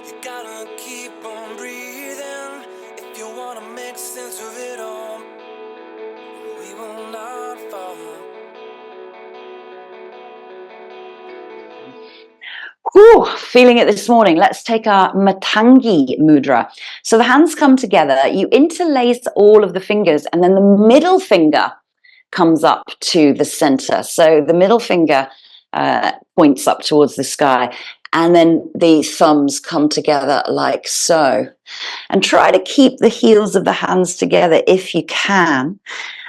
You gotta keep on breathing if you wanna make sense of it all. We will not fall. Whew, feeling it this morning. Let's take our Matangi mudra. So the hands come together, you interlace all of the fingers, and then the middle finger comes up to the center. So the middle finger points up towards the sky, and then the thumbs come together like so. And try to keep the heels of the hands together if you can.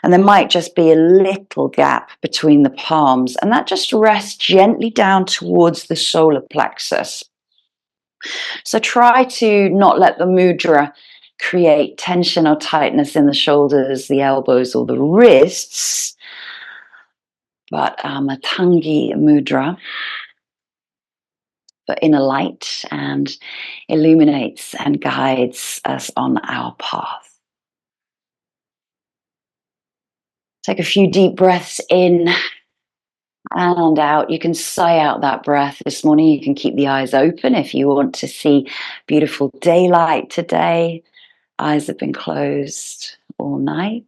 And there might just be a little gap between the palms, and that just rests gently down towards the solar plexus. So try to not let the mudra create tension or tightness in the shoulders, the elbows, or the wrists. But Matangi mudra for inner light and illuminates and guides us on our path. Take a few deep breaths in and out. You can sigh out that breath this morning. You can keep the eyes open if you want to see beautiful daylight today. Eyes have been closed all night.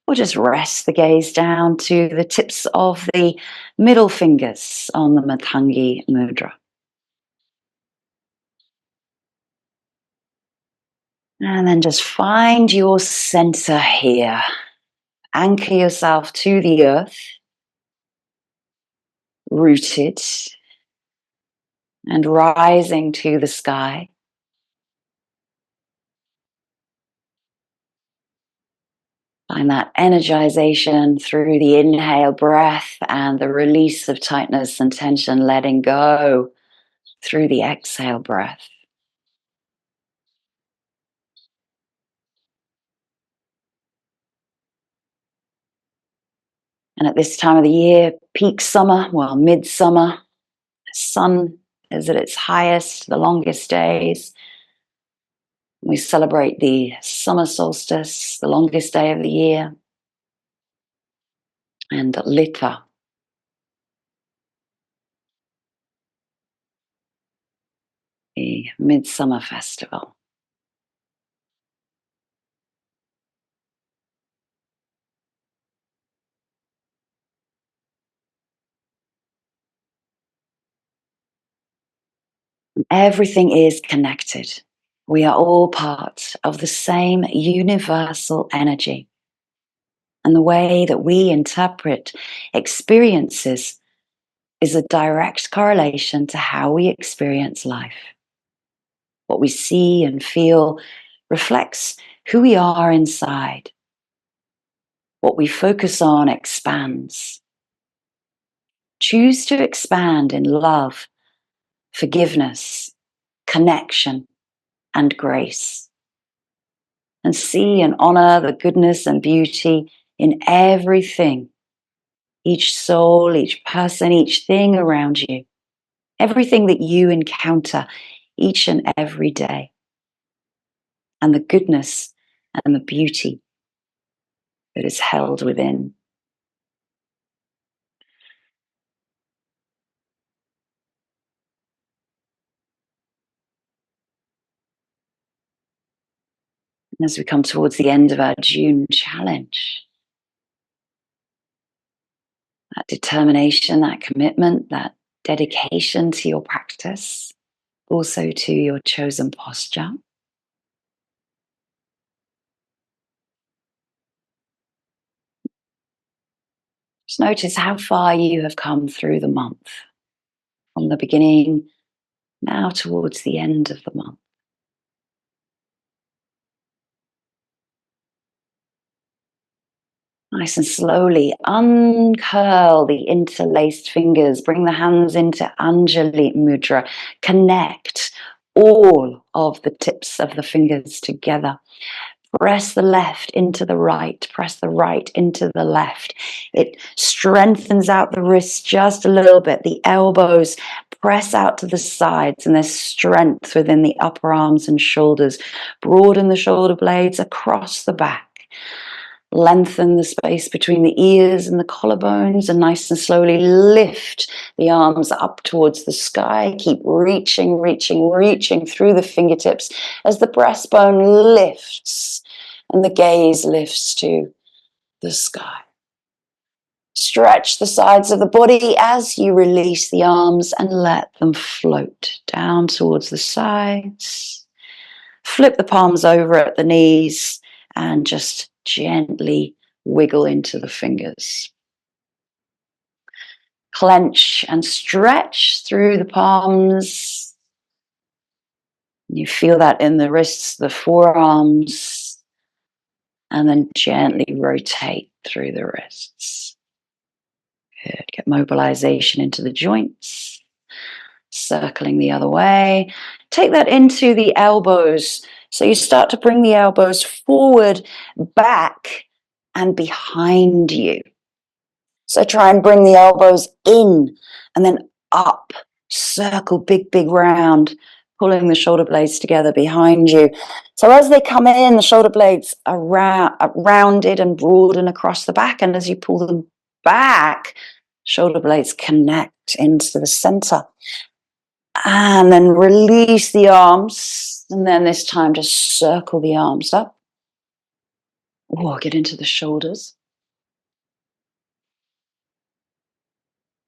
Or just rest the gaze down to the tips of the middle fingers on the Matangi mudra. And then just find your center here. Anchor yourself to the earth, rooted and rising to the sky. Find that energization through the inhale breath and the release of tightness and tension, letting go through the exhale breath. And at this time of the year, peak summer, well, midsummer, the sun is at its highest, the longest days. We celebrate the summer solstice, the longest day of the year, and Lita, the midsummer festival. Everything is connected. We are all part of the same universal energy. And the way that we interpret experiences is a direct correlation to how we experience life. What we see and feel reflects who we are inside. What we focus on expands. Choose to expand in love, forgiveness, connection, and grace. And see and honor the goodness and beauty in everything, each soul, each person, each thing around you, everything that you encounter each and every day, and the goodness and the beauty that is held within. And as we come towards the end of our June challenge, that determination, that commitment, that dedication to your practice, also to your chosen posture. Just notice how far you have come through the month, from the beginning now towards the end of the month. Nice and slowly uncurl the interlaced fingers. Bring the hands into Anjali Mudra. Connect all of the tips of the fingers together. Press the left into the right. Press the right into the left. It strengthens out the wrists just a little bit. The elbows press out to the sides, and there's strength within the upper arms and shoulders. Broaden the shoulder blades across the back. Lengthen the space between the ears and the collarbones, and nice and slowly lift the arms up towards the sky. Keep reaching, reaching, reaching through the fingertips as the breastbone lifts and the gaze lifts to the sky. Stretch the sides of the body as you release the arms and let them float down towards the sides. Flip the palms over at the knees and just gently wiggle into the fingers. Clench and stretch through the palms. You feel that in the wrists, the forearms, and then gently rotate through the wrists. Good. Get mobilization into the joints. Circling the other way. Take that into the elbows. So you start to bring the elbows forward, back, and behind you. So try and bring the elbows in and then up. Circle, big, big round, pulling the shoulder blades together behind you. So as they come in, the shoulder blades are rounded and broaden across the back. And as you pull them back, shoulder blades connect into the center. And then release the arms. And then this time just circle the arms up. Get into the shoulders.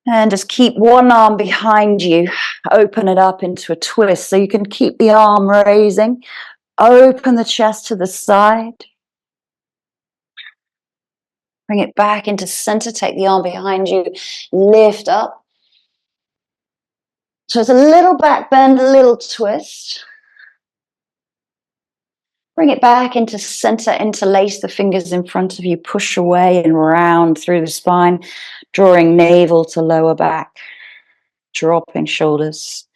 And just keep one arm behind you. Open it up into a twist so you can keep the arm raising. Open the chest to the side. Bring it back into center. Take the arm behind you. Lift up. So it's a little back bend, a little twist. Bring it back into center, interlace the fingers in front of you, push away and round through the spine, drawing navel to lower back, dropping shoulders.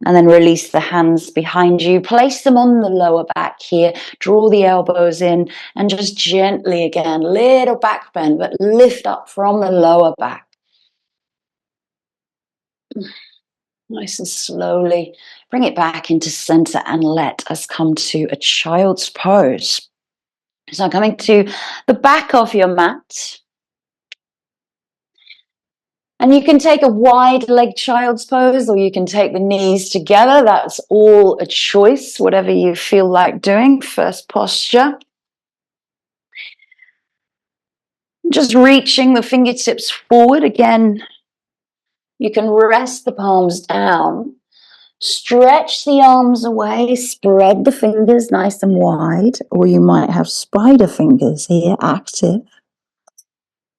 And then release the hands behind you, place them on the lower back here, draw the elbows in, and just gently again, little back bend, but lift up from the lower back. Nice and slowly bring it back into center and let us come to a child's pose. So coming to the back of your mat. And you can take a wide leg child's pose, or you can take the knees together. That's all a choice, whatever you feel like doing. First posture. Just reaching the fingertips forward. Again, you can rest the palms down. Stretch the arms away, spread the fingers nice and wide, or you might have spider fingers here active.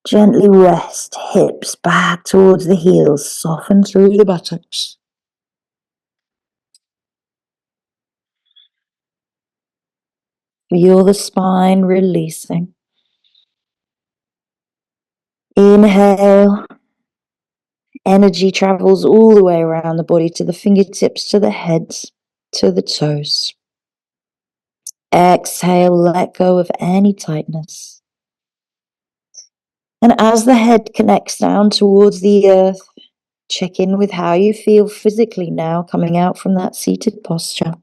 Gently rest hips back towards the heels, soften through the buttocks. Feel the spine releasing. Inhale. Energy travels all the way around the body to the fingertips, to the heads, to the toes. Exhale, let go of any tightness. And as the head connects down towards the earth, check in with how you feel physically now coming out from that seated posture.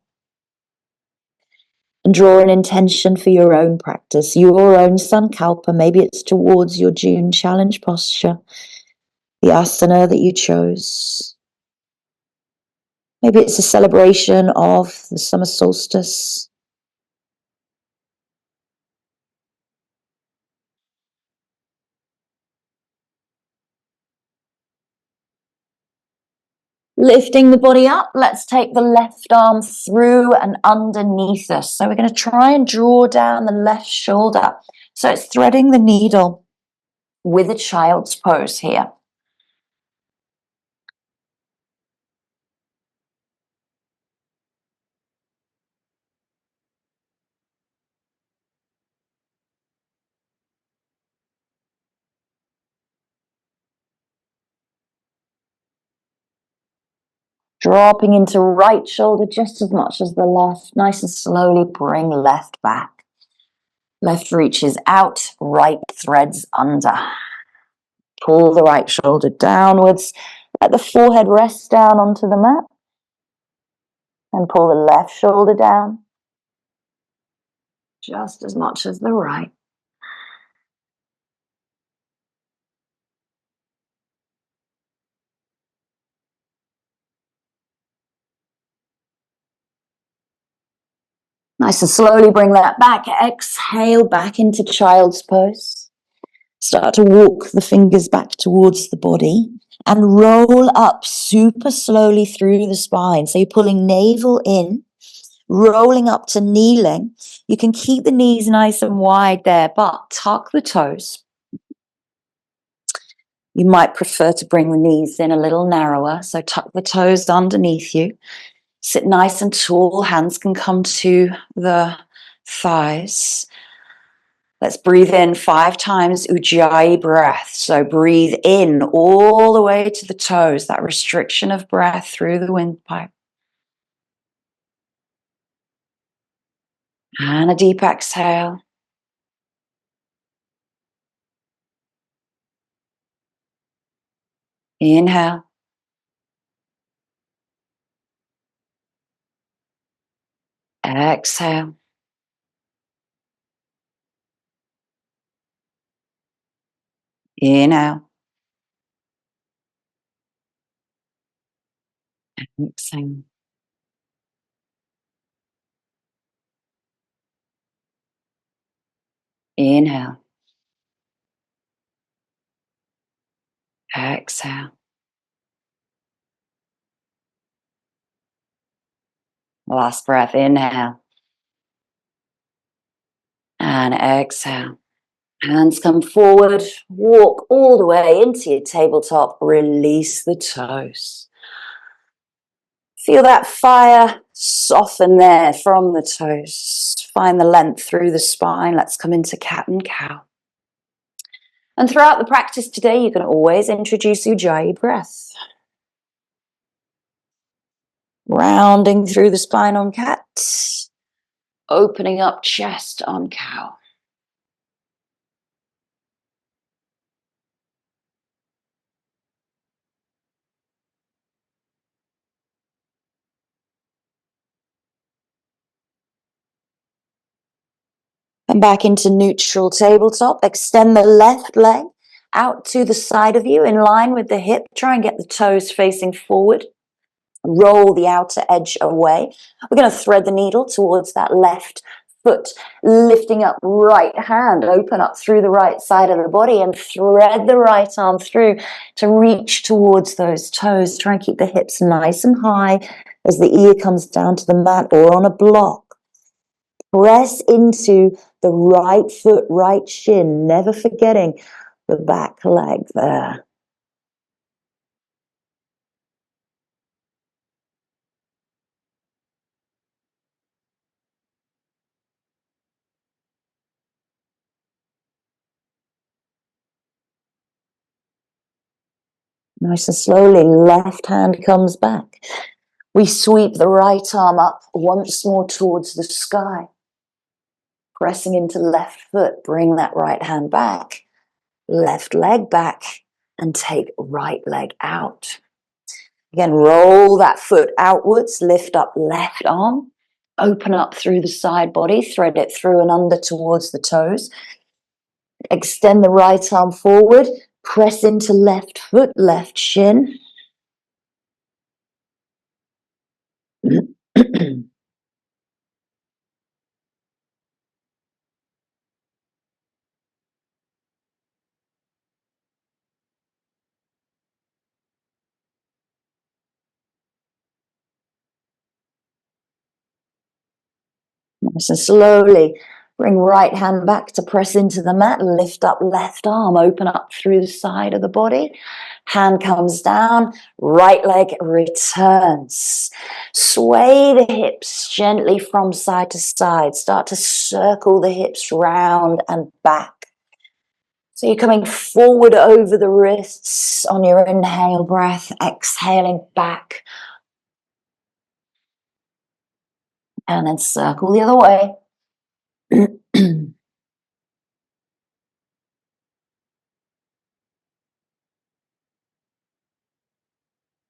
And draw an intention for your own practice, your own sankalpa. Maybe it's towards your June challenge posture, the asana that you chose. Maybe it's a celebration of the summer solstice. Lifting the body up, let's take the left arm through and underneath us. So we're going to try and draw down the left shoulder. So it's threading the needle with a child's pose here. Dropping into right shoulder just as much as the left. Nice and slowly bring left back. Left reaches out, right threads under. Pull the right shoulder downwards. Let the forehead rest down onto the mat. And pull the left shoulder down. Just as much as the right. Nice and slowly bring that back. Exhale back into child's pose. Start to walk the fingers back towards the body and roll up super slowly through the spine. So you're pulling navel in, rolling up to kneeling. You can keep the knees nice and wide there, but tuck the toes. You might prefer to bring the knees in a little narrower, so tuck the toes underneath you. Sit nice and tall, hands can come to the thighs. Let's breathe in 5 times Ujjayi breath. So breathe in all the way to the toes, that restriction of breath through the windpipe. And a deep exhale. Inhale. Exhale. Inhale. Exhale. Inhale. Exhale. Last breath. Inhale. And exhale. Hands come forward. Walk all the way into your tabletop. Release the toes. Feel that fire soften there from the toes. Find the length through the spine. Let's come into cat and cow. And throughout the practice today, you can always introduce Ujjayi breath. Rounding through the spine on cat. Opening up chest on cow. And back into neutral tabletop. Extend the left leg out to the side of you in line with the hip. Try and get the toes facing forward. Roll the outer edge away. We're going to thread the needle towards that left foot, lifting up right hand, open up through the right side of the body and thread the right arm through to reach towards those toes. Try and keep the hips nice and high as the ear comes down to the mat or on a block. Press into the right foot, right shin, never forgetting the back leg there. Nice and slowly, left hand comes back. We sweep the right arm up once more towards the sky. Pressing into left foot, bring that right hand back. Left leg back and take right leg out. Again, roll that foot outwards, lift up left arm. Open up through the side body, thread it through and under towards the toes. Extend the right arm forward, press into left foot, left shin. Nice and slowly bring right hand back to press into the mat, lift up left arm, open up through the side of the body. Hand comes down, right leg returns. Sway the hips gently from side to side. Start to circle the hips round and back. So you're coming forward over the wrists on your inhale breath, exhaling back. And then circle the other way.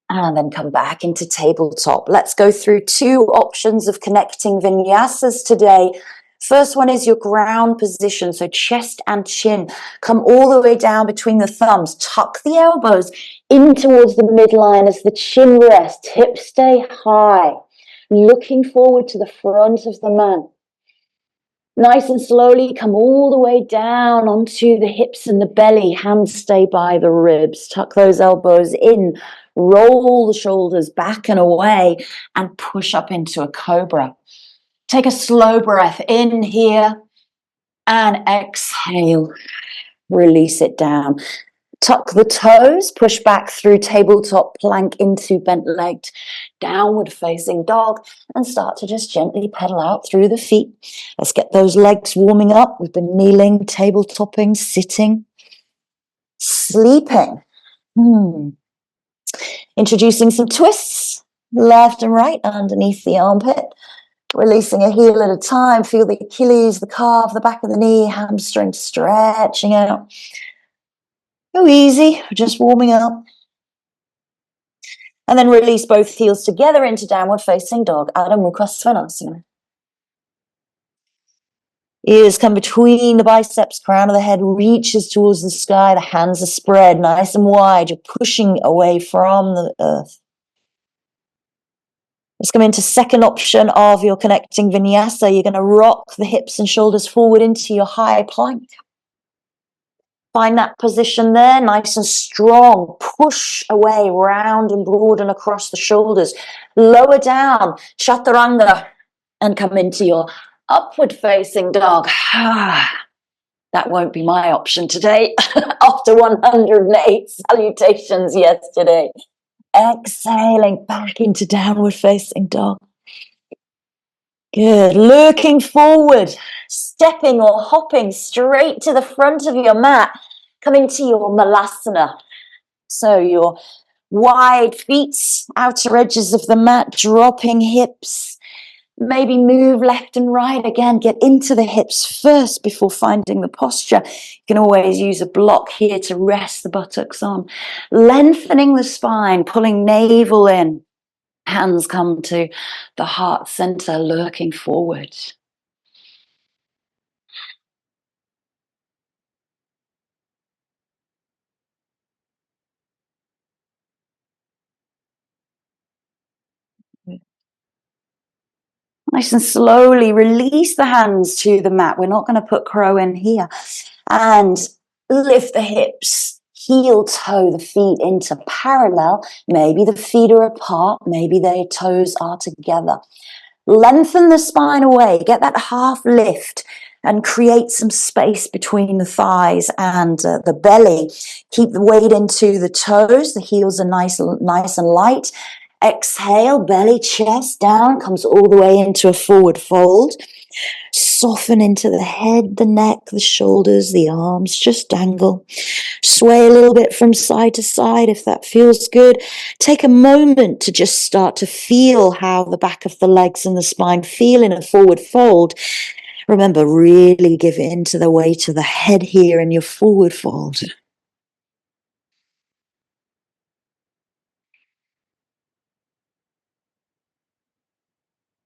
And then come back into tabletop. Let's go through 2 options of connecting vinyasas today. First one is your ground position. So chest and chin come all the way down between the thumbs. Tuck the elbows in towards the midline as the chin rests. Hips stay high. Looking forward to the front of the mat. Nice and slowly come all the way down onto the hips and the belly. Hands stay by the ribs. Tuck those elbows in. Roll the shoulders back and away and push up into a cobra. Take a slow breath in here and exhale. Release it down. Tuck the toes, push back through tabletop plank into bent legged downward facing dog, and start to just gently pedal out through the feet. Let's get those legs warming up. We've been kneeling, tabletopping, sitting, sleeping. Introducing some twists, left and right underneath the armpit. Releasing a heel at a time. Feel the Achilles, the calf, the back of the knee, hamstring stretching out. Go easy, just warming up. And then release both heels together into downward facing dog, Adho Mukha Svanasana. Ears come between the biceps, crown of the head reaches towards the sky, the hands are spread nice and wide, you're pushing away from the earth. Let's come into second option of your connecting vinyasa. You're going to rock the hips and shoulders forward into your high plank. Find that position there, nice and strong. Push away, round and broad and across the shoulders. Lower down, chaturanga, and come into your upward facing dog. That won't be my option today. After 108 salutations yesterday. Exhaling back into downward facing dog. Good. Looking forward, stepping or hopping straight to the front of your mat. Come into your malasana. So your wide feet, outer edges of the mat, dropping hips. Maybe move left and right again. Get into the hips first before finding the posture. You can always use a block here to rest the buttocks on. Lengthening the spine, pulling navel in. Hands come to the heart center, looking forward. Nice and slowly release the hands to the mat. We're not going to put crow in here. And lift the hips, heel toe the feet into parallel. Maybe the feet are apart, maybe their toes are together. Lengthen the spine away, get that half lift and create some space between the thighs and the belly. Keep the weight into the toes, the heels are nice and light. Exhale, belly, chest down, comes all the way into a forward fold. Soften into the head, the neck, the shoulders, the arms, just dangle. Sway a little bit from side to side if that feels good. Take a moment to just start to feel how the back of the legs and the spine feel in a forward fold. Remember, really give in to the weight of the head here in your forward fold.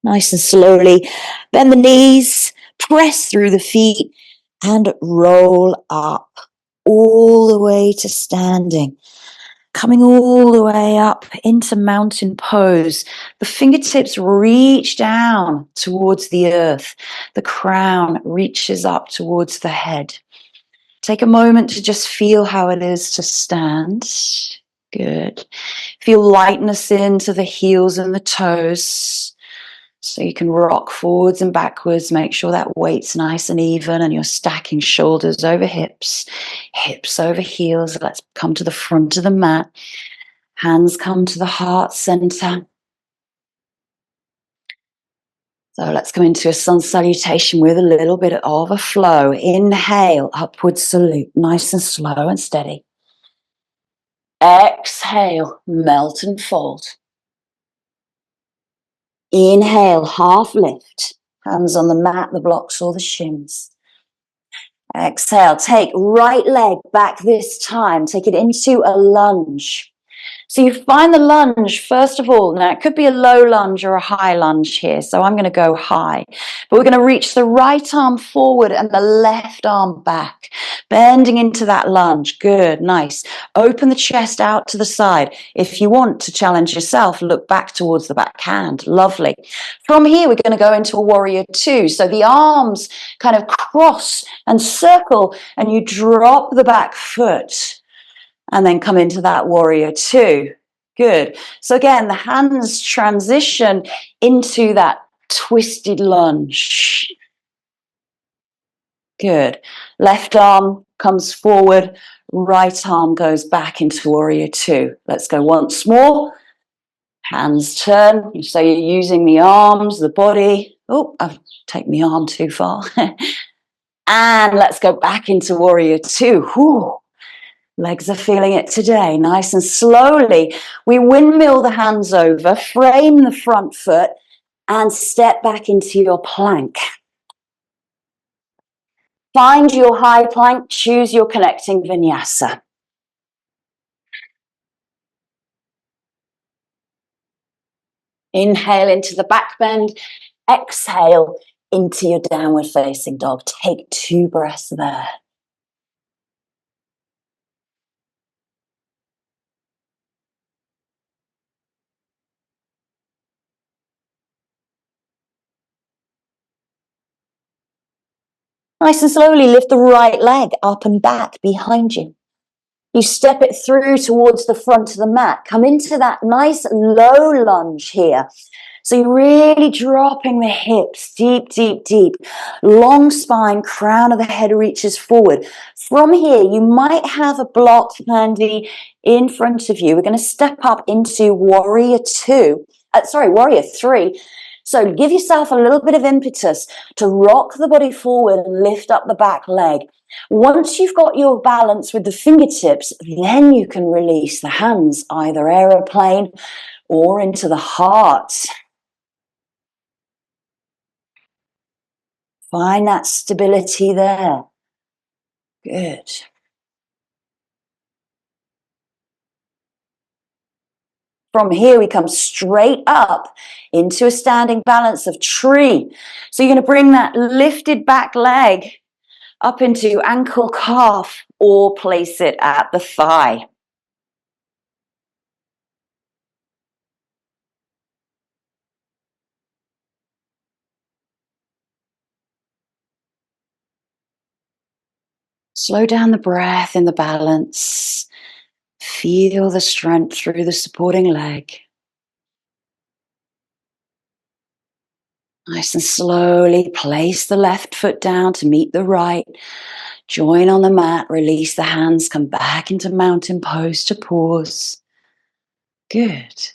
Nice and slowly. Bend the knees, press through the feet, and roll up all the way to standing. Coming all the way up into mountain pose. The fingertips reach down towards the earth. The crown reaches up towards the head. Take a moment to just feel how it is to stand. Good. Feel lightness into the heels and the toes. So you can rock forwards and backwards. Make sure that weight's nice and even and you're stacking shoulders over hips, hips over heels. Let's come to the front of the mat. Hands come to the heart center. So let's come into a sun salutation with a little bit of a flow. Inhale, upward salute, nice and slow and steady. Exhale, melt and fold. Inhale, half lift. Hands on the mat, the blocks or the shins. Exhale, take right leg back this time. Take it into a lunge. So you find the lunge, first of all. Now, it could be a low lunge or a high lunge here. So I'm going to go high. But we're going to reach the right arm forward and the left arm back, bending into that lunge. Good, nice. Open the chest out to the side. If you want to challenge yourself, look back towards the back hand. Lovely. From here, we're going to go into a warrior two. So the arms kind of cross and circle, and you drop the back foot. And then come into that warrior two. Good. So again, the hands transition into that twisted lunge. Good. Left arm comes forward. Right arm goes back into warrior two. Let's go once more. Hands turn. So you're using the arms, the body. Oh, I've taken the arm too far. And let's go back into warrior two. Whew. Legs are feeling it today. Nice and slowly, we windmill the hands over, frame the front foot, and step back into your plank. Find your high plank, choose your connecting vinyasa. Inhale into the back bend, exhale into your downward facing dog. Take 2 breaths there. Nice and slowly lift the right leg up and back behind you. You step it through towards the front of the mat. Come into that nice low lunge here. So you're really dropping the hips deep, deep, deep. Long spine, crown of the head reaches forward. From here, you might have a block handy in front of you. We're going to step up into warrior three. So give yourself a little bit of impetus to rock the body forward and lift up the back leg. Once you've got your balance with the fingertips, then you can release the hands, either aeroplane or into the heart. Find that stability there. Good. From here, we come straight up into a standing balance of tree. So you're going to bring that lifted back leg up into ankle calf or place it at the thigh. Slow down the breath in the balance. Feel the strength through the supporting leg. Nice and slowly place the left foot down to meet the right. Join on the mat, release the hands, come back into mountain pose to pause. Good.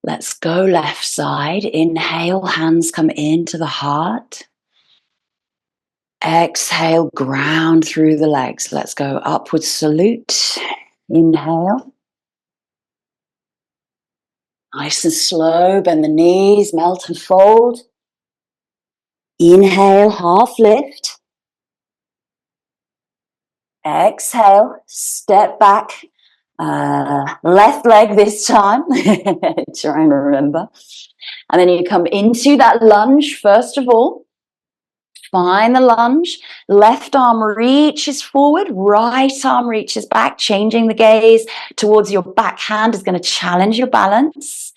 Let's go left side. Inhale, hands come into the heart. Exhale, ground through the legs. Let's go upward salute. Inhale. Nice and slow, bend the knees, melt and fold. Inhale, half lift. Exhale, step back. Left leg this time. Try and remember. And then you come into that lunge, first of all. Find the lunge. Left arm reaches forward. Right arm reaches back. Changing the gaze towards your back hand is going to challenge your balance.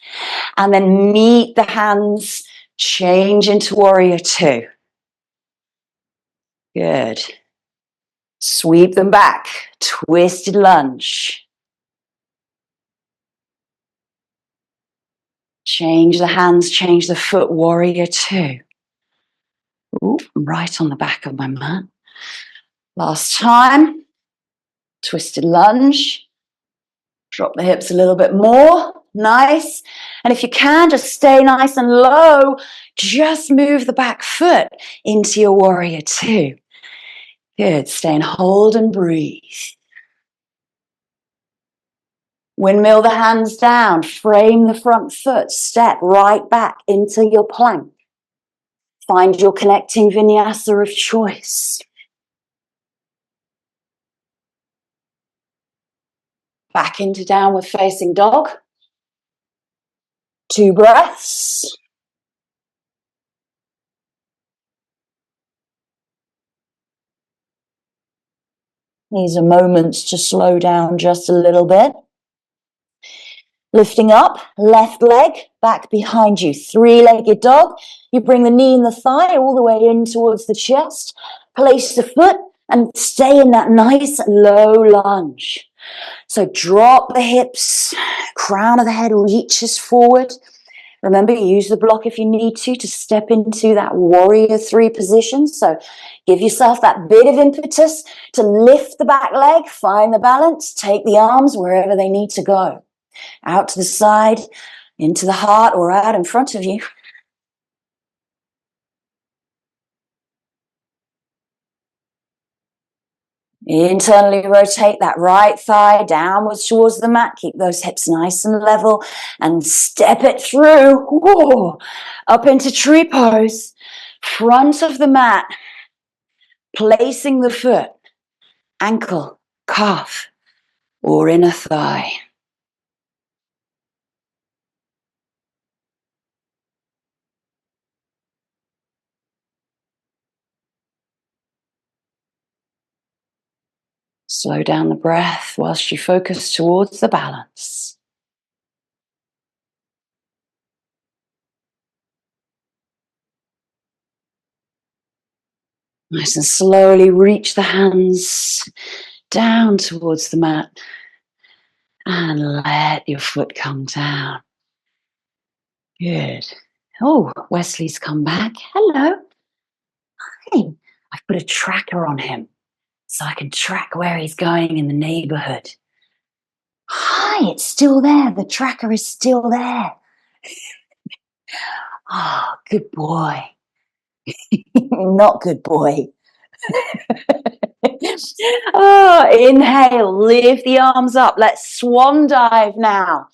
And then meet the hands. Change into warrior two. Good. Sweep them back. Twisted lunge. Change the hands. Change the foot. Warrior two. Ooh, right on the back of my mat. Last time. Twisted lunge. Drop the hips a little bit more. Nice. And if you can, just stay nice and low. Just move the back foot into your warrior two. Good. Stay and hold and breathe. Windmill the hands down. Frame the front foot. Step right back into your plank. Find your connecting vinyasa of choice. Back into downward facing dog. 2 breaths. These are moments to slow down just a little bit. Lifting up, left leg back behind you. 3-legged dog. You bring the knee and the thigh all the way in towards the chest. Place the foot and stay in that nice low lunge. So drop the hips, crown of the head reaches forward. Remember, use the block if you need to step into that warrior 3 position. So give yourself that bit of impetus to lift the back leg, find the balance, take the arms wherever they need to go. Out to the side, into the heart, or out in front of you. Internally rotate that right thigh downwards towards the mat. Keep those hips nice and level and step it through. Whoa. Up into tree pose. Front of the mat. Placing the foot, ankle, calf, or inner thigh. Slow down the breath whilst you focus towards the balance. Nice and slowly reach the hands down towards the mat and let your foot come down. Good. Oh, Wesley's come back. Hello. Hey, I've put a tracker on him so I can track where he's going in the neighborhood. Hi, it's still there. The tracker is still there. Ah, oh, good boy. Not good boy. Oh, inhale, lift the arms up. Let's swan dive now.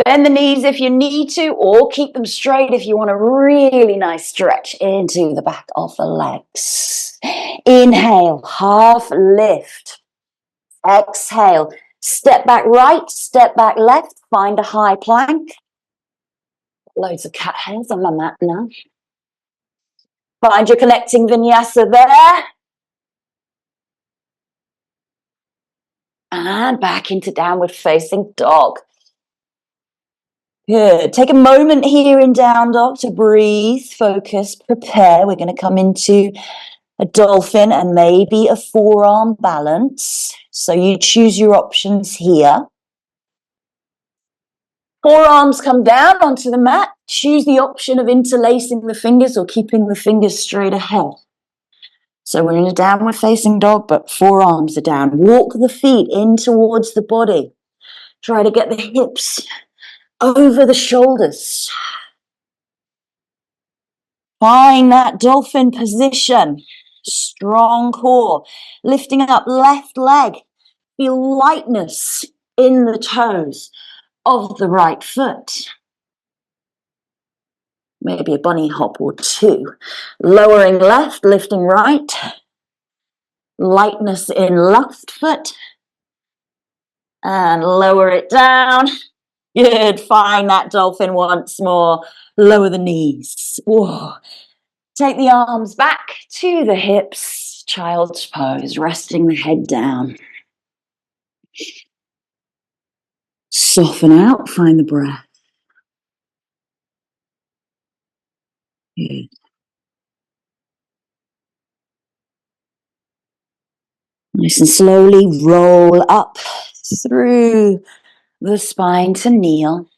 Bend the knees if you need to, or keep them straight if you want a really nice stretch into the back of the legs. Inhale, half lift. Exhale, step back right, step back left, find a high plank. Loads of cat hairs on my mat now. Find your connecting vinyasa there. And back into downward facing dog. Good. Take a moment here in down dog to breathe, focus, prepare. We're going to come into a dolphin and maybe a forearm balance. So you choose your options here. Forearms come down onto the mat. Choose the option of interlacing the fingers or keeping the fingers straight ahead. So we're in a downward facing dog, but forearms are down. Walk the feet in towards the body. Try to get the hips over the shoulders. Find that dolphin position. Strong core. Lifting up left leg. Feel lightness in the toes of the right foot. Maybe a bunny hop or 2. Lowering left, lifting right. Lightness in left foot. And lower it down. Good. Find that dolphin once more. Lower the knees. Whoa. Take the arms back to the hips. Child's pose. Resting the head down. Soften out. Find the breath. Good. Nice and slowly roll up through the spine to kneel.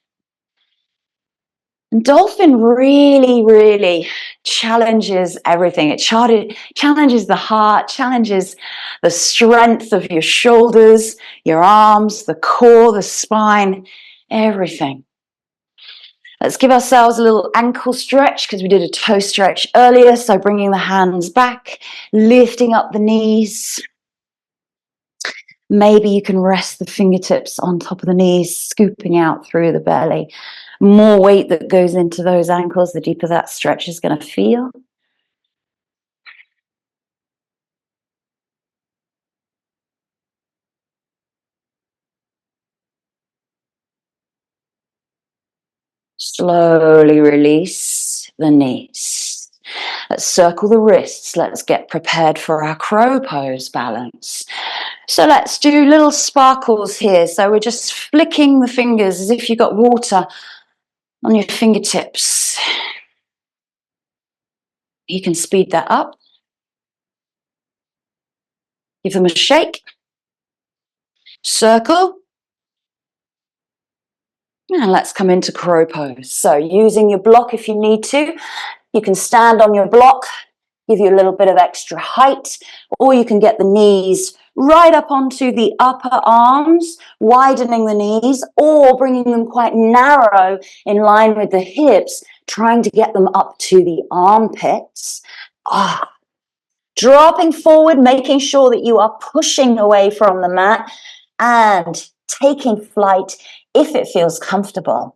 And dolphin really, really challenges everything. It challenges the heart, challenges the strength of your shoulders, your arms, the core, the spine, everything. Let's give ourselves a little ankle stretch because we did a toe stretch earlier. So bringing the hands back, lifting up the knees. Maybe you can rest the fingertips on top of the knees, scooping out through the belly. More weight that goes into those ankles, the deeper that stretch is going to feel. Slowly release the knees. Let's circle the wrists. Let's get prepared for our crow pose balance. So let's do little sparkles here. So we're just flicking the fingers as if you've got water on your fingertips. You can speed that up. Give them a shake. Circle. And let's come into crow pose. So using your block if you need to. You can stand on your block, give you a little bit of extra height, or you can get the knees right up onto the upper arms, widening the knees, or bringing them quite narrow in line with the hips, trying to get them up to the armpits. Dropping forward, making sure that you are pushing away from the mat and taking flight if it feels comfortable.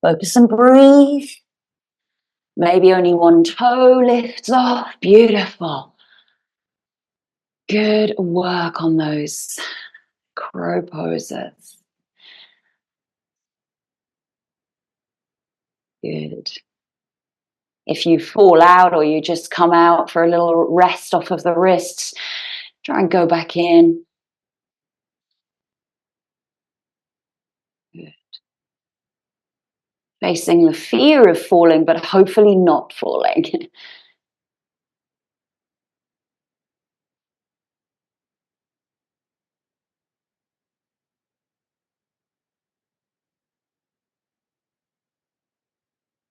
Focus and breathe. Maybe only one toe lifts off. Beautiful. Good work on those crow poses. Good. If you fall out or you just come out for a little rest off of the wrists, try and go back in. Good. Facing the fear of falling, but hopefully not falling.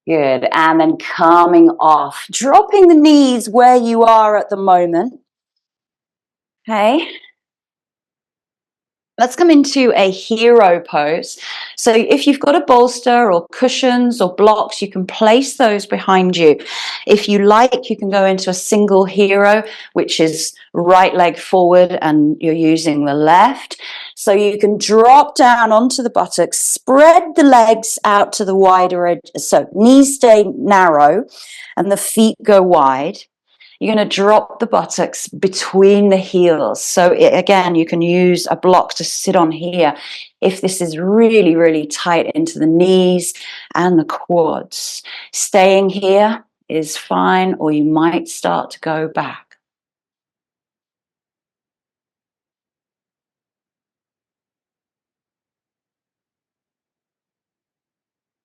Good. And then coming off, dropping the knees where you are at the moment. Okay. Let's come into a hero pose. So if you've got a bolster or cushions or blocks, you can place those behind you. If you like, you can go into a single hero, which is right leg forward and you're using the left. So you can drop down onto the buttocks, spread the legs out to the wider edge. So knees stay narrow and the feet go wide. You're going to drop the buttocks between the heels. So again, you can use a block to sit on here if this is really, really tight into the knees and the quads. Staying here is fine, or you might start to go back.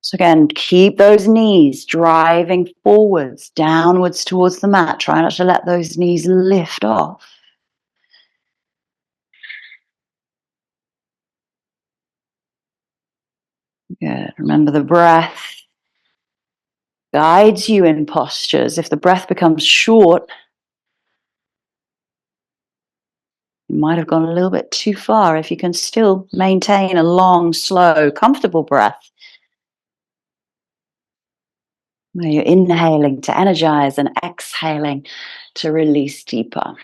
So again, keep those knees driving forwards, downwards towards the mat. Try not to let those knees lift off. Good. Remember the breath guides you in postures. If the breath becomes short, you might have gone a little bit too far. If you can still maintain a long, slow, comfortable breath, where you're inhaling to energize and exhaling to release deeper.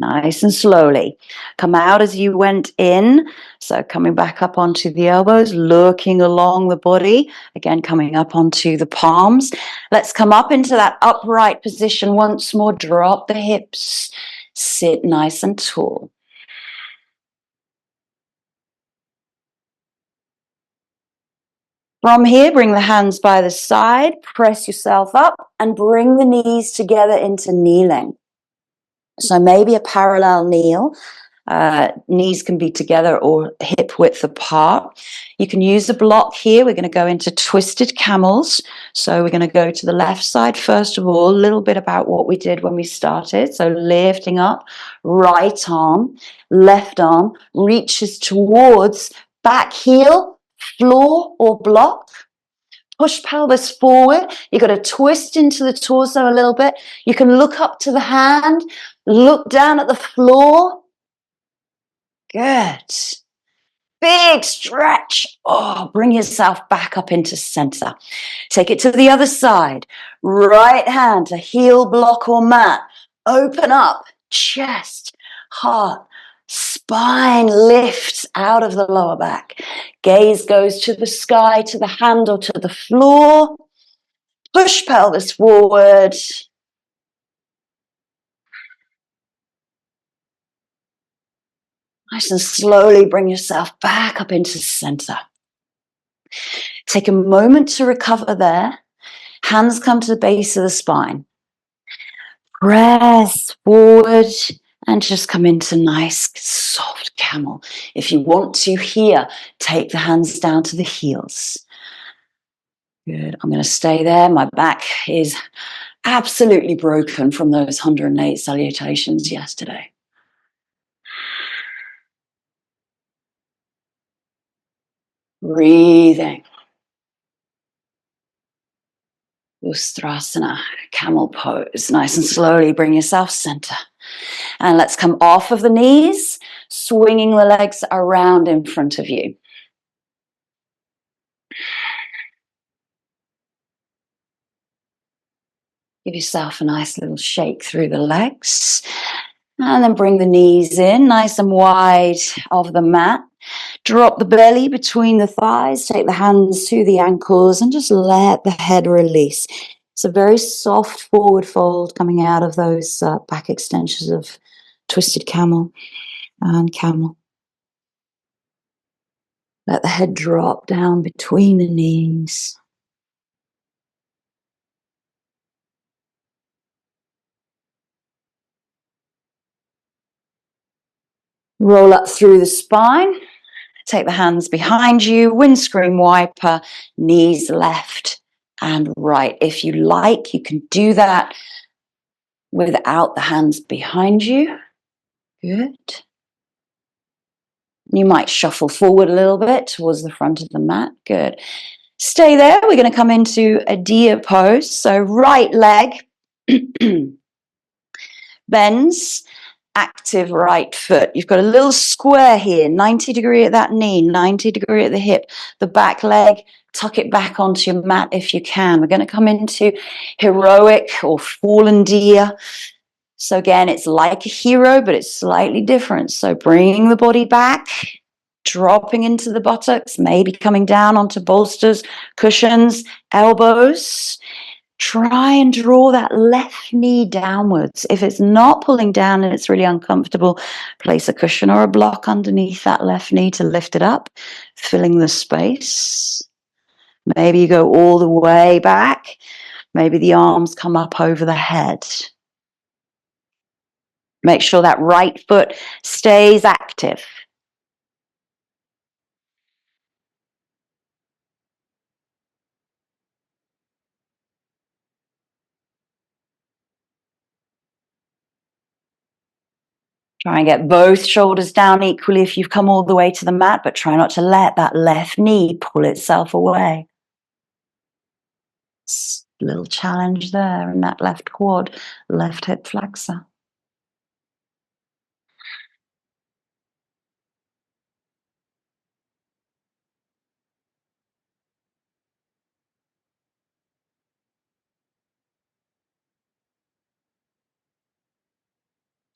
Nice and slowly. Come out as you went in. So coming back up onto the elbows, looking along the body. Again, coming up onto the palms. Let's come up into that upright position once more. Drop the hips. Sit nice and tall. From here, bring the hands by the side. Press yourself up and bring the knees together into kneeling. So maybe a parallel kneel. Knees can be together or hip width apart. You can use a block here. We're going to go into twisted camels. So we're going to go to the left side first of all, a little bit about what we did when we started. So lifting up, right arm, left arm reaches towards back heel, floor or block. Push pelvis forward. You've got to twist into the torso a little bit. You can look up to the hand, look down at the floor. Good. Big stretch. Oh, bring yourself back up into center. Take it to the other side. Right hand to heel, block, or mat. Open up. Chest, heart, spine lifts out of the lower back. Gaze goes to the sky, to the hand, or to the floor. Push pelvis forward. Nice and slowly bring yourself back up into center. Take a moment to recover there. Hands come to the base of the spine. Press forward and just come into nice, soft camel. If you want to here, take the hands down to the heels. Good. I'm going to stay there. My back is absolutely broken from those 108 salutations yesterday. Breathing. Ustrasana, camel pose. Nice and slowly bring yourself center. And let's come off of the knees, swinging the legs around in front of you. Give yourself a nice little shake through the legs. And then bring the knees in, nice and wide of the mat. Drop the belly between the thighs. Take the hands to the ankles and just let the head release. It's a very soft forward fold coming out of those back extensions of twisted camel and camel. Let the head drop down between the knees. Roll up through the spine. Take the hands behind you, windscreen wiper, knees left and right. If you like, you can do that without the hands behind you. Good. You might shuffle forward a little bit towards the front of the mat. Good. Stay there. We're going to come into a deer pose. So right leg bends, active right foot. You've got a little square here, 90 degree at that knee, 90 degree at the hip. The back leg, tuck it back onto your mat if you can. We're going to come into heroic or fallen deer. So again, it's like a hero, but it's slightly different. So bringing the body back, dropping into the buttocks, maybe coming down onto bolsters, cushions, elbows. Try and draw that left knee downwards. If it's not pulling down and it's really uncomfortable, place a cushion or a block underneath that left knee to lift it up, filling the space. Maybe you go all the way back. Maybe the arms come up over the head. Make sure that right foot stays active. Try and get both shoulders down equally if you've come all the way to the mat, but try not to let that left knee pull itself away. It's a little challenge there in that left quad, left hip flexor.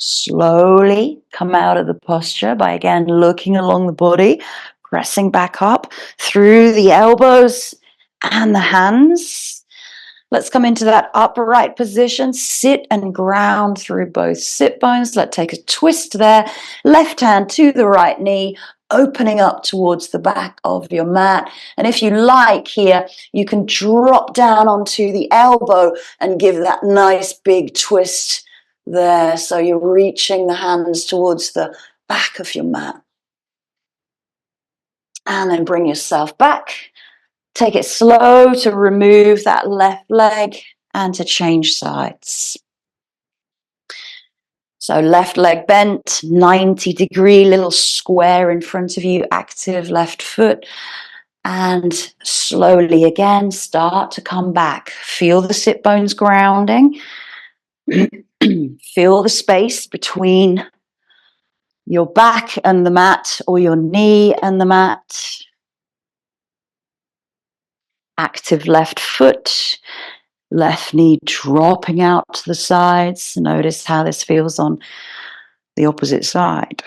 Slowly come out of the posture by again looking along the body, pressing back up through the elbows and the hands. Let's come into that upright position, sit and ground through both sit bones. Let's take a twist there, left hand to the right knee, opening up towards the back of your mat. And if you like here, you can drop down onto the elbow and give that nice big twist there. So you're reaching the hands towards the back of your mat. And then bring yourself back. Take it slow to remove that left leg and to change sides. So left leg bent, 90 degree, little square in front of you, active left foot. And slowly again, start to come back. Feel the sit bones grounding. Feel the space between your back and the mat, or your knee and the mat. Active left foot, left knee dropping out to the sides. Notice how this feels on the opposite side.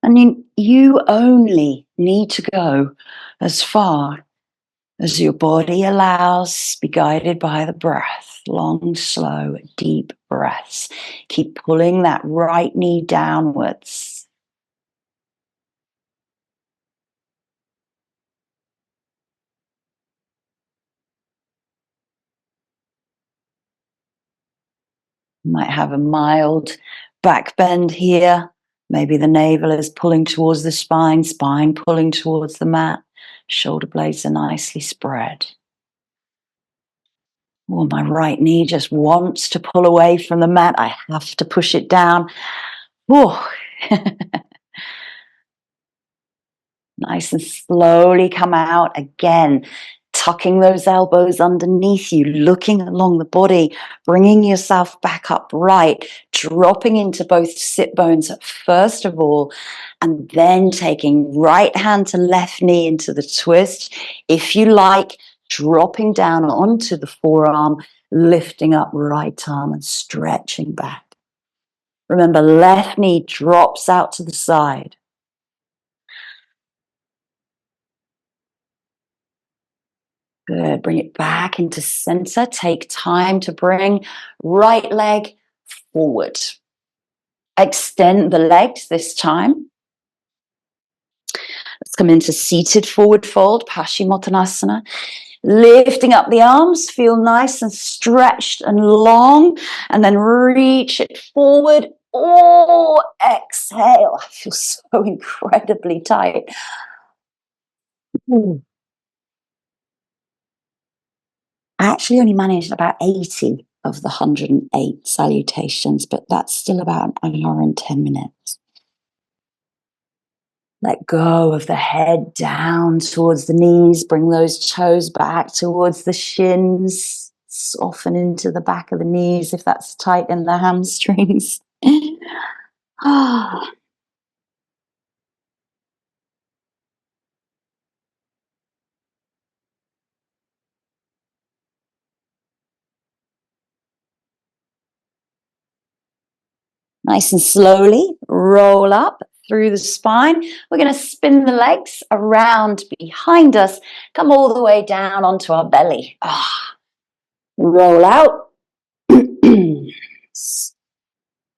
And you only need to go as far as your body allows, be guided by the breath. Long, slow, deep breaths. Keep pulling that right knee downwards. You might have a mild back bend here. Maybe the navel is pulling towards the spine, spine pulling towards the mat. Shoulder blades are nicely spread. Oh, my right knee just wants to pull away from the mat. I have to push it down. Oh. Nice and slowly come out again, tucking those elbows underneath you, looking along the body, bringing yourself back upright, dropping into both sit bones first of all, and then taking right hand to left knee into the twist. If you like, dropping down onto the forearm, lifting up right arm and stretching back. Remember, left knee drops out to the side. Good. Bring it back into center. Take time to bring right leg forward. Extend the legs this time. Let's come into seated forward fold, Paschimottanasana. Lifting up the arms, feel nice and stretched and long, and then reach it forward. Oh, exhale. I feel so incredibly tight. I actually only managed about 80 of the 108 salutations, but that's still about an hour and 10 minutes. Let go of the head down towards the knees. Bring those toes back towards the shins. Soften into the back of the knees if that's tight in the hamstrings. Nice and slowly roll up through the spine. We're going to spin the legs around behind us. Come all the way down onto our belly. Roll out.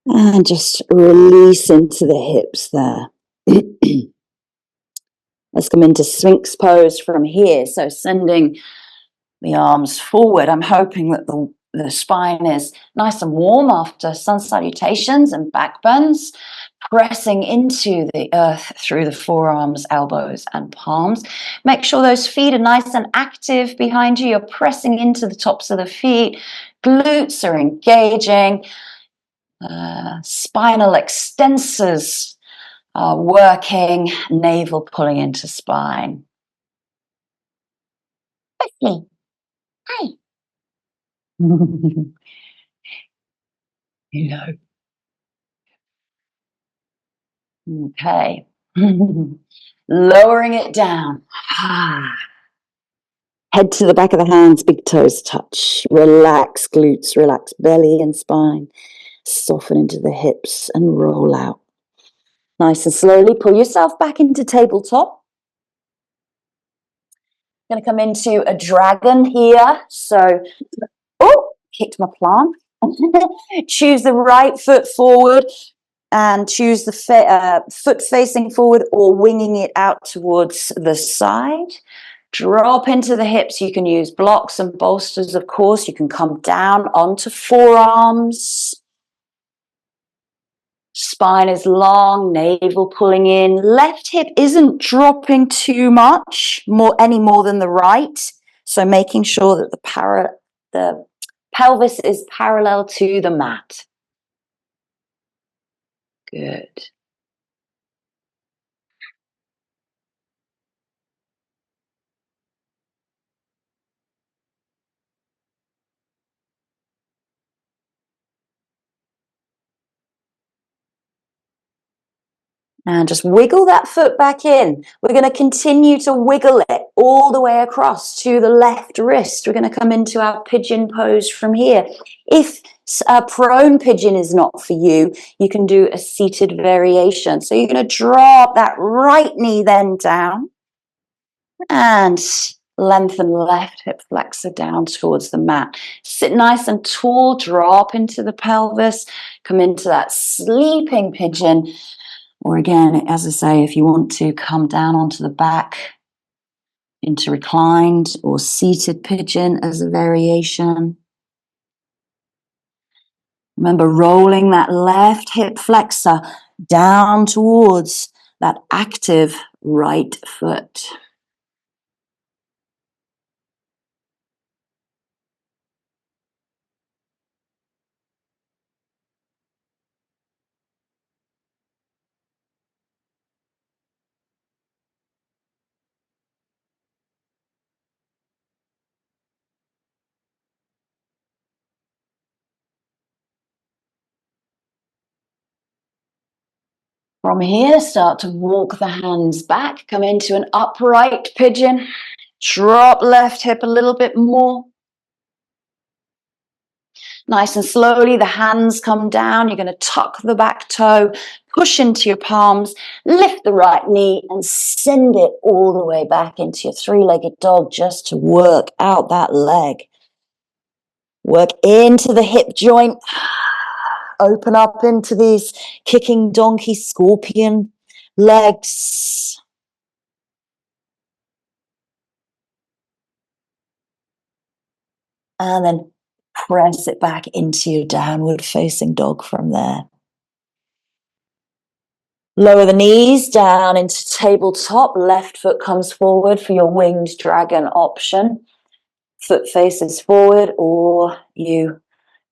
And just release into the hips there. Let's come into Sphinx pose from here. So sending the arms forward. I'm hoping that the spine is nice and warm after sun salutations and back bends. Pressing into the earth through the forearms, elbows, and palms. Make sure those feet are nice and active behind you. You're pressing into the tops of the feet. Glutes are engaging. Spinal extensors are working. Navel pulling into spine. Okay. Hi. Hello. Okay. Lowering it down. Head to the back of the hands, big toes touch. Relax glutes, relax belly and spine. Soften into the hips and roll out. Nice and slowly pull yourself back into tabletop. I'm going to come into a dragon here. So, kicked my plant. Choose the right foot forward and choose the foot facing forward or winging it out towards the side. Drop into the hips. You can use blocks and bolsters, of course. You can come down onto forearms. Spine is long, navel pulling in. Left hip isn't dropping too much, any more than the right. So making sure that the pelvis is parallel to the mat. Good. And just wiggle that foot back in. We're going to continue to wiggle it all the way across to the left wrist. We're going to come into our pigeon pose from here. If a prone pigeon is not for you, you can do a seated variation. So you're going to drop that right knee then down and lengthen left hip flexor down towards the mat. Sit nice and tall, drop into the pelvis, come into that sleeping pigeon. Or again, as I say, if you want to come down onto the back into reclined or seated pigeon as a variation. Remember rolling that left hip flexor down towards that active right foot. From here, start to walk the hands back, come into an upright pigeon, drop left hip a little bit more. Nice and slowly, the hands come down. You're going to tuck the back toe, push into your palms, lift the right knee and send it all the way back into your three-legged dog just to work out that leg. Work into the hip joint. Open up into these kicking donkey scorpion legs. And then press it back into your downward facing dog from there. Lower the knees down into tabletop. Left foot comes forward for your winged dragon option. Foot faces forward, or you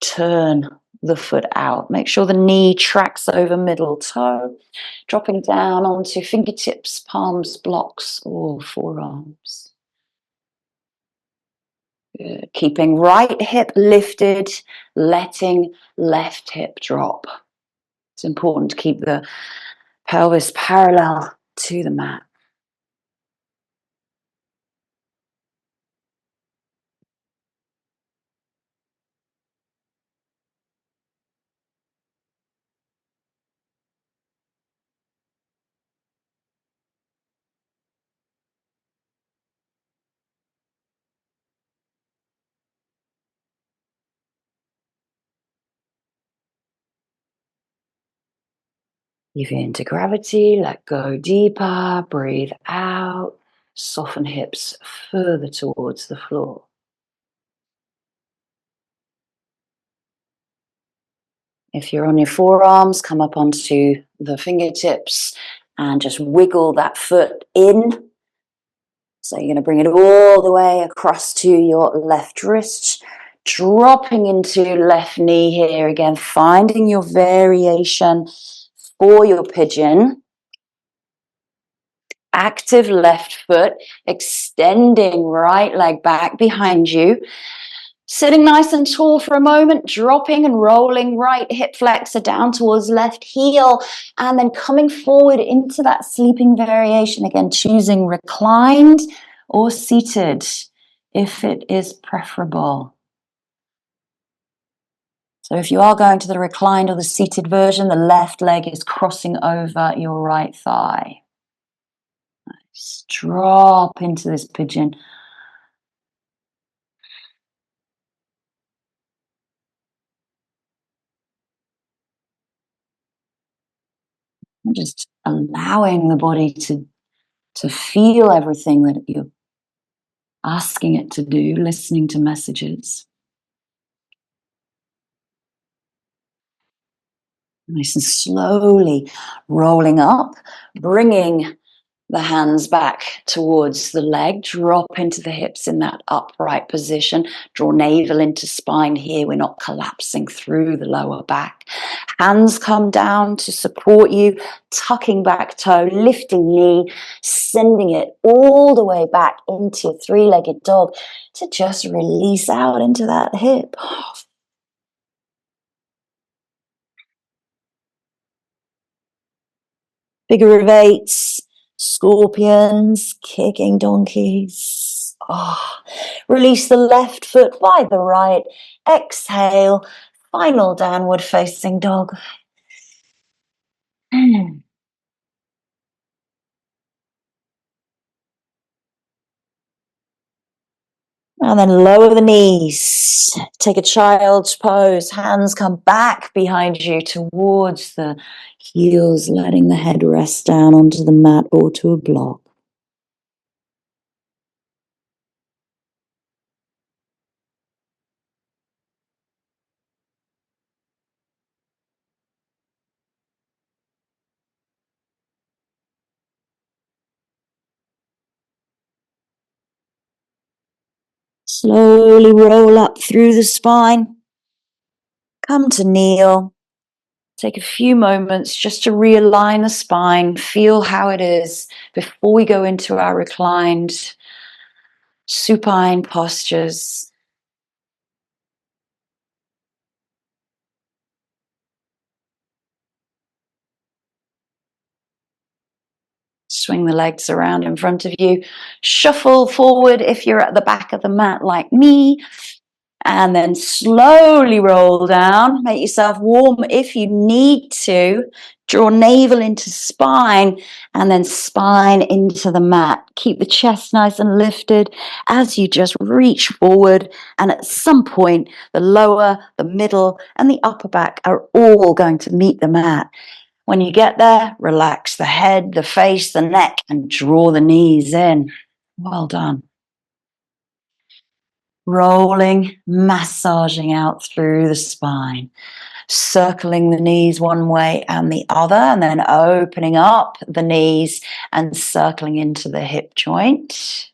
turn the foot out. Make sure the knee tracks over middle toe. Dropping down onto fingertips, palms, blocks, or forearms. Good. Keeping right hip lifted, letting left hip drop. It's important to keep the pelvis parallel to the mat. Give in to gravity, let go deeper, breathe out, soften hips further towards the floor. If you're on your forearms, come up onto the fingertips and just wiggle that foot in. So you're going to bring it all the way across to your left wrist, dropping into left knee here again, finding your variation for your pigeon. Active left foot, extending right leg back behind you. Sitting nice and tall for a moment, dropping and rolling right hip flexor down towards left heel, and then coming forward into that sleeping variation again, choosing reclined or seated if it is preferable. So if you are going to the reclined or the seated version, the left leg is crossing over your right thigh. Nice. Drop into this pigeon. And just allowing the body to feel everything that you're asking it to do, listening to messages. Nice and slowly rolling up, bringing the hands back towards the leg, drop into the hips in that upright position, draw navel into spine here. We're not collapsing through the lower back. Hands come down to support you, tucking back toe, lifting knee, sending it all the way back into your three-legged dog to just release out into that hip. Figure of eights, scorpions, kicking donkeys. Release the left foot by the right. Exhale, final downward facing dog. And then lower the knees. Take a child's pose. Hands come back behind you towards the heels, letting the head rest down onto the mat or to a block. Slowly roll up through the spine. Come to kneel. Take a few moments just to realign the spine. Feel how it is before we go into our reclined supine postures. Swing the legs around in front of you. Shuffle forward if you're at the back of the mat like me. And then slowly roll down. Make yourself warm if you need to. Draw navel into spine and then spine into the mat. Keep the chest nice and lifted as you just reach forward. And at some point, the lower, the middle, and the upper back are all going to meet the mat. When you get there, relax the head, the face, the neck, and draw the knees in. Well done. Rolling, massaging out through the spine, circling the knees one way and the other, and then opening up the knees and circling into the hip joint.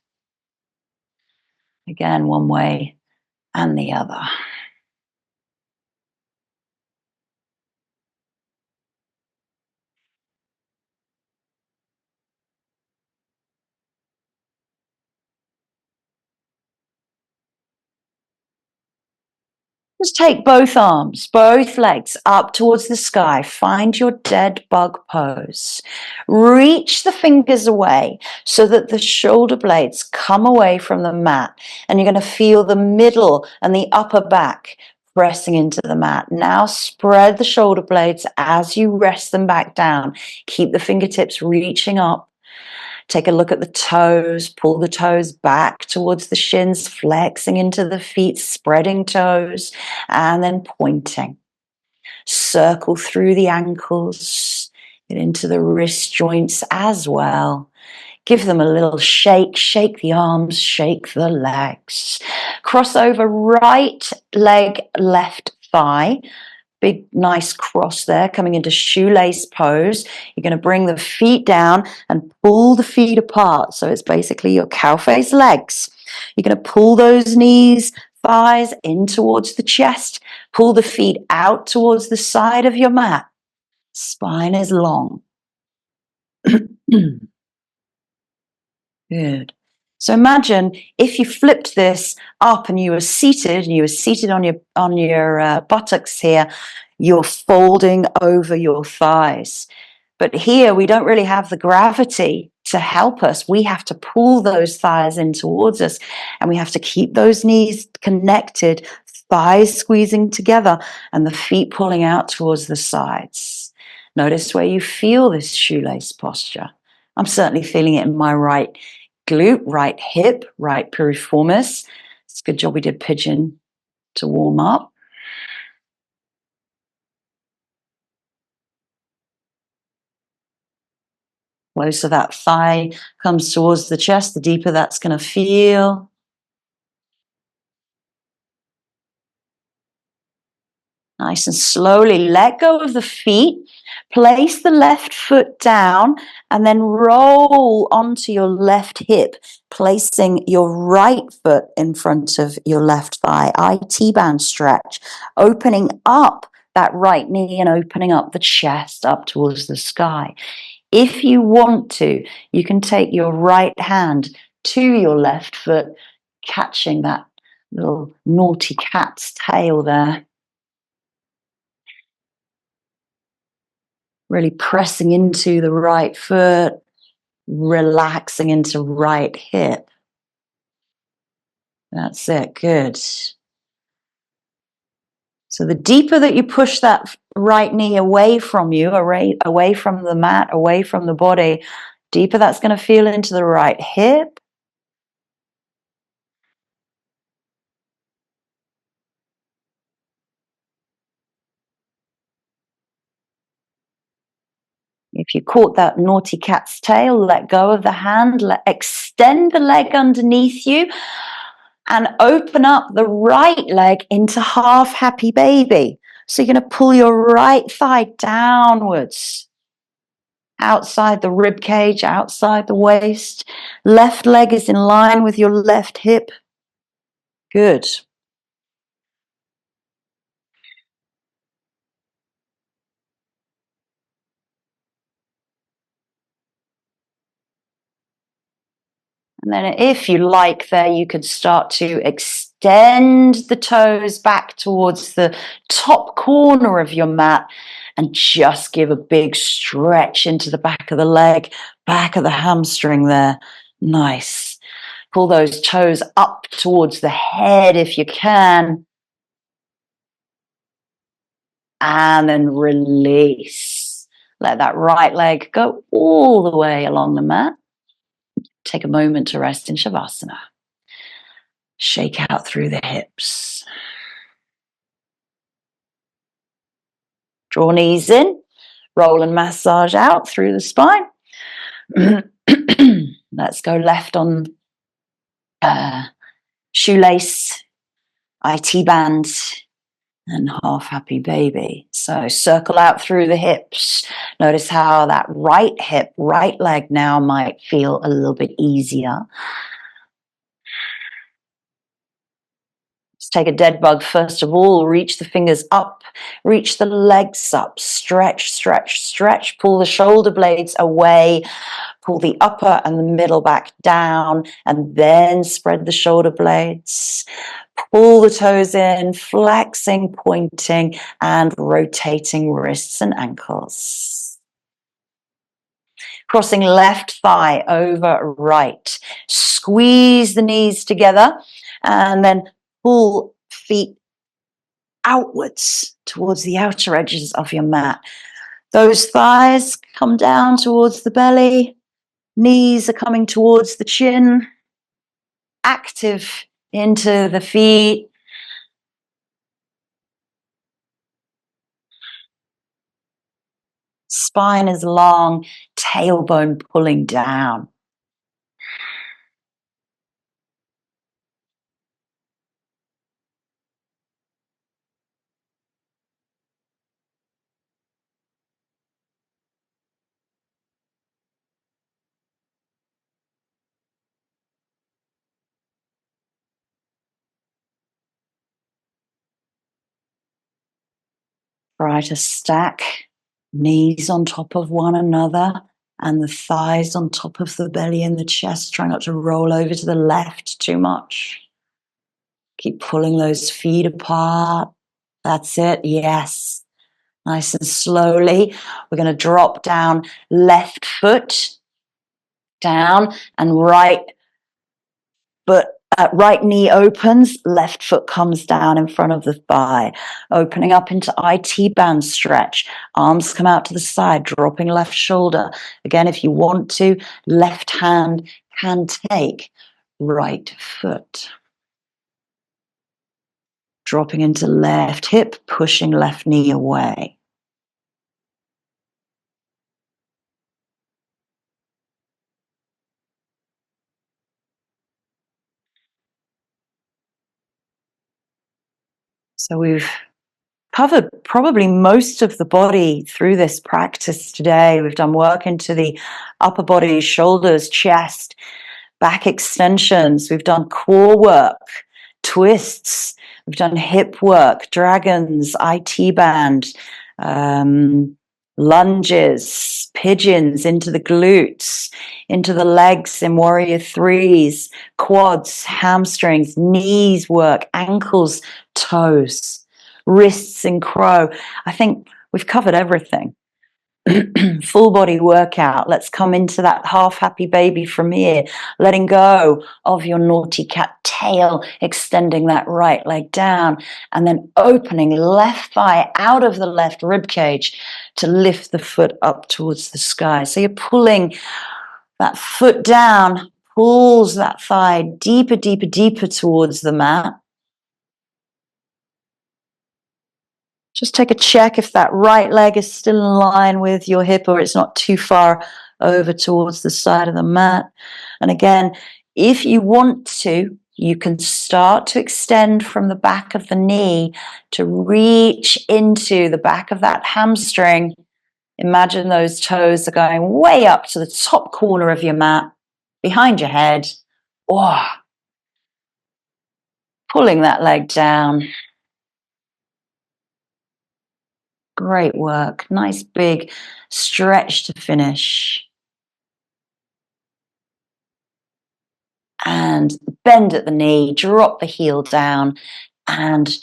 Again, one way and the other. Just take both arms, both legs up towards the sky. Find your dead bug pose. Reach the fingers away so that the shoulder blades come away from the mat. And you're going to feel the middle and the upper back pressing into the mat. Now spread the shoulder blades as you rest them back down. Keep the fingertips reaching up. Take a look at the toes, pull the toes back towards the shins, flexing into the feet, spreading toes, and then pointing. Circle through the ankles, get into the wrist joints as well. Give them a little shake, shake the arms, shake the legs. Cross over right leg, left thigh. Big, nice cross there, coming into shoelace pose. You're going to bring the feet down and pull the feet apart. So it's basically your cow face legs. You're going to pull those knees, thighs in towards the chest. Pull the feet out towards the side of your mat. Spine is long. Good. So imagine if you flipped this up and you were seated on your buttocks here, you're folding over your thighs. But here we don't really have the gravity to help us. We have to pull those thighs in towards us, and we have to keep those knees connected, thighs squeezing together, and the feet pulling out towards the sides. Notice where you feel this shoelace posture. I'm certainly feeling it in my right glute, right hip, right piriformis. It's a good job we did pigeon to warm up. Closer that thigh comes towards the chest, the deeper that's going to feel. Nice and slowly let go of the feet. Place the left foot down and then roll onto your left hip, placing your right foot in front of your left thigh. IT-band stretch, opening up that right knee and opening up the chest up towards the sky. If you want to, you can take your right hand to your left foot, catching that little naughty cat's tail there. Really pressing into the right foot, relaxing into right hip. That's it, good. So the deeper that you push that right knee away from you, away from the mat, away from the body, deeper that's going to feel into the right hip. If you caught that naughty cat's tail, let go of the hand, extend the leg underneath you and open up the right leg into half happy baby. So you're going to pull your right thigh downwards, outside the rib cage, outside the waist. Left leg is in line with your left hip. Good. And then if you like there, you could start to extend the toes back towards the top corner of your mat and just give a big stretch into the back of the leg, back of the hamstring there. Nice. Pull those toes up towards the head if you can. And then release. Let that right leg go all the way along the mat. Take a moment to rest in Shavasana. Shake out through the hips. Draw knees in. Roll and massage out through the spine. Let's go left on shoelace, IT band, and half happy baby. So circle out through the hips. Notice how that right hip, right leg now might feel a little bit easier. Let's take a dead bug first of all. Reach the fingers up, reach the legs up, stretch, stretch, stretch. Pull the shoulder blades away, pull the upper and the middle back down, and then spread the shoulder blades. Pull the toes in, flexing, pointing, and rotating wrists and ankles. Crossing left thigh over right. Squeeze the knees together and then pull feet outwards towards the outer edges of your mat. Those thighs come down towards the belly. Knees are coming towards the chin. Active into the feet. Spine is long, tailbone pulling down. Try to stack knees on top of one another and the thighs on top of the belly and the chest. Try not to roll over to the left too much. Keep pulling those feet apart. That's it. Yes. Nice and slowly. We're going to drop down left foot down and right foot. Right knee opens, left foot comes down in front of the thigh, opening up into IT band stretch. Arms come out to the side, dropping left shoulder. Again, if you want to, left hand can take right foot. Dropping into left hip, pushing left knee away. So we've covered probably most of the body through this practice today. We've done work into the upper body, shoulders, chest, back extensions. We've done core work, twists. We've done hip work, dragons, IT band, lunges, pigeons into the glutes, into the legs in warrior threes, quads, hamstrings, knees work, ankles, toes, wrists in crow. I think we've covered everything. Full body workout. Let's come into that half happy baby from here, letting go of your naughty cat tail, extending that right leg down, and then opening left thigh out of the left rib cage to lift the foot up towards the sky. So you're pulling that foot down, pulls that thigh deeper, deeper, deeper towards the mat. Just take a check if that right leg is still in line with your hip or it's not too far over towards the side of the mat. And again, if you want to, you can start to extend from the back of the knee to reach into the back of that hamstring. Imagine those toes are going way up to the top corner of your mat, behind your head. Oh, pulling that leg down. Great work. Nice big stretch to finish. And bend at the knee, drop the heel down, and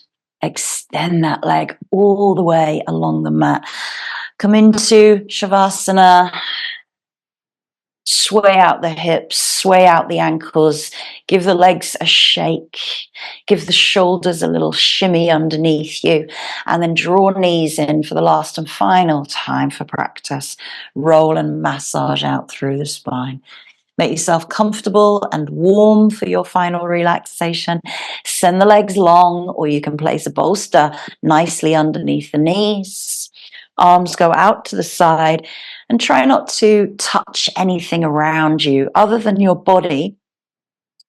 extend that leg all the way along the mat. Come into Shavasana. Sway out the hips, sway out the ankles, give the legs a shake, give the shoulders a little shimmy underneath you, and then draw knees in for the last and final time for practice. Roll and massage out through the spine. Make yourself comfortable and warm for your final relaxation. Send the legs long, or you can place a bolster nicely underneath the knees. Arms go out to the side and try not to touch anything around you other than your body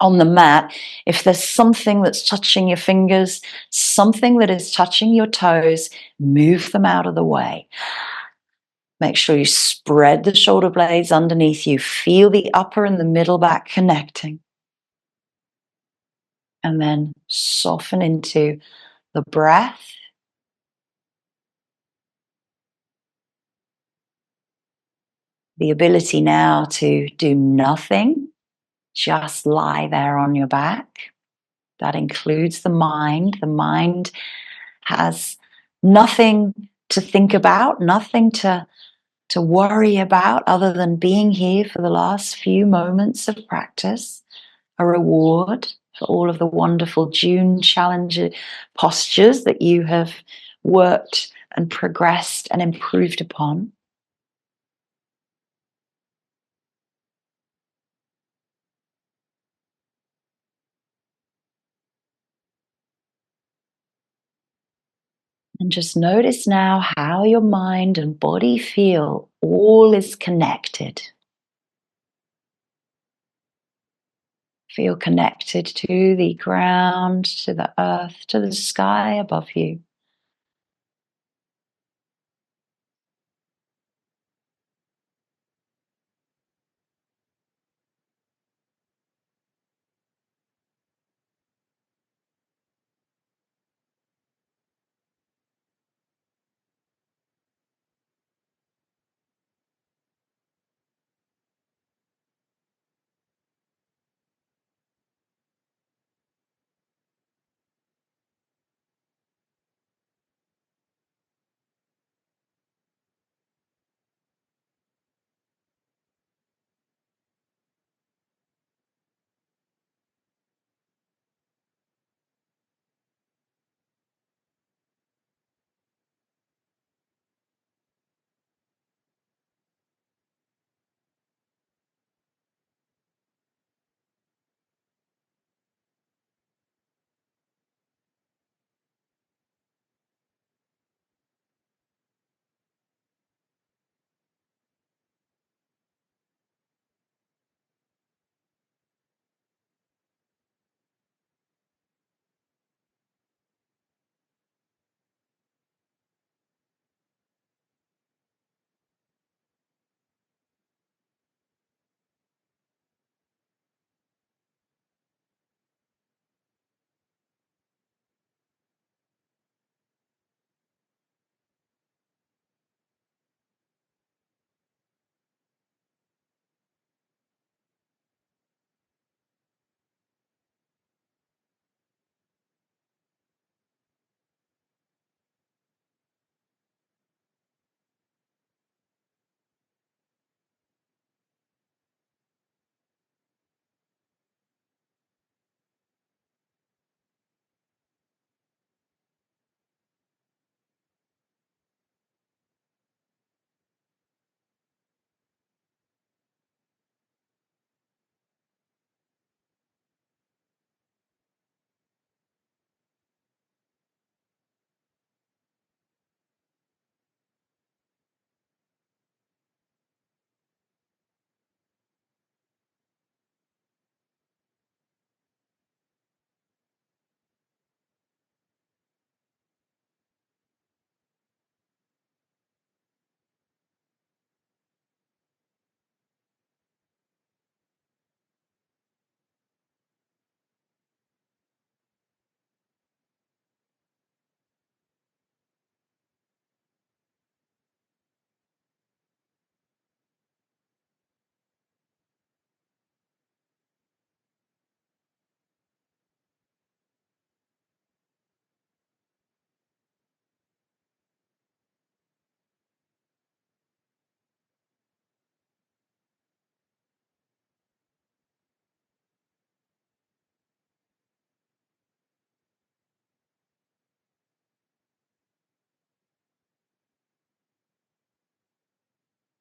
on the mat. If there's something that's touching your fingers, something that is touching your toes, move them out of the way. Make sure you spread the shoulder blades underneath you. Feel the upper and the middle back connecting. And then soften into the breath. The ability now to do nothing, just lie there on your back. That includes the mind. The mind has nothing to think about, nothing to worry about other than being here for the last few moments of practice. A reward for all of the wonderful June challenge postures that you have worked and progressed and improved upon. And just notice now how your mind and body feel. All is connected. Feel connected to the ground, to the earth, to the sky above you.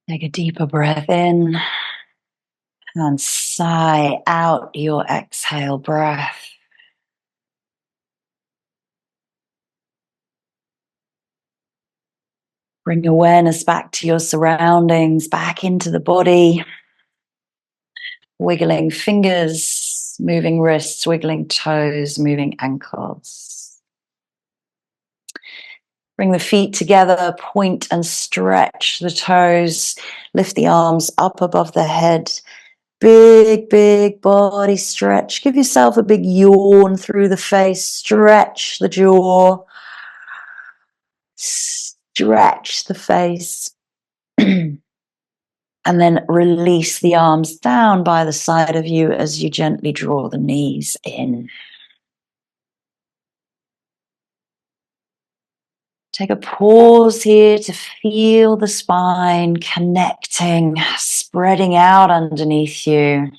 Take a deeper breath in and sigh out your exhale breath. Bring awareness back to your surroundings, back into the body. Wiggling fingers, moving wrists, wiggling toes, moving ankles. Bring the feet together, point and stretch the toes. Lift the arms up above the head. Big, big body stretch. Give yourself a big yawn through the face. Stretch the jaw. Stretch the face. And then release the arms down by the side of you as you gently draw the knees in. Take a pause here to feel the spine connecting, spreading out underneath you.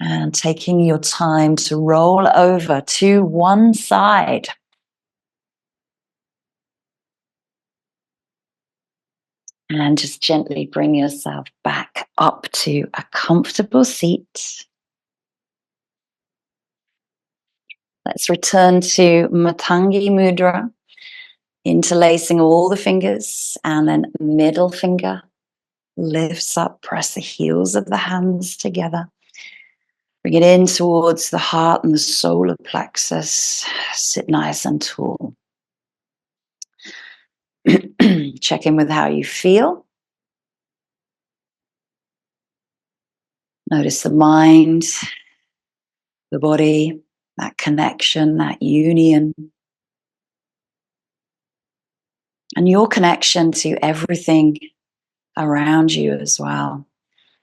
And taking your time to roll over to one side. And just gently bring yourself back up to a comfortable seat. Let's return to Matangi Mudra, interlacing all the fingers, and then middle finger lifts up, press the heels of the hands together. Bring it in towards the heart and the solar plexus. Sit nice and tall. Check in with how you feel. Notice the mind, the body, that connection, that union. And your connection to everything around you as well.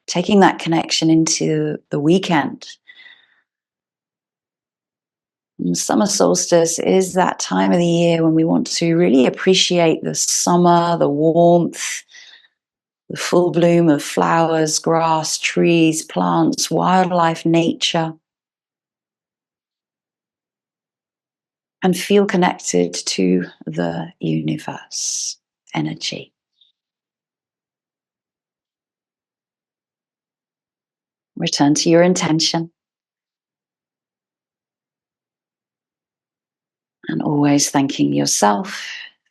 Taking that connection into the weekend. And summer solstice is that time of the year when we want to really appreciate the summer, the warmth, the full bloom of flowers, grass, trees, plants, wildlife, nature. And feel connected to the universe energy. Return to your intention. And always thanking yourself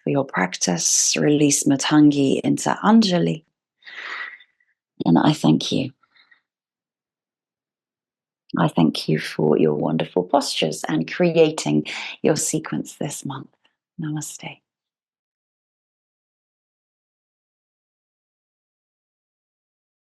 for your practice. Release Matangi into Anjali. And I thank you. I thank you for your wonderful postures and creating your sequence this month. Namaste.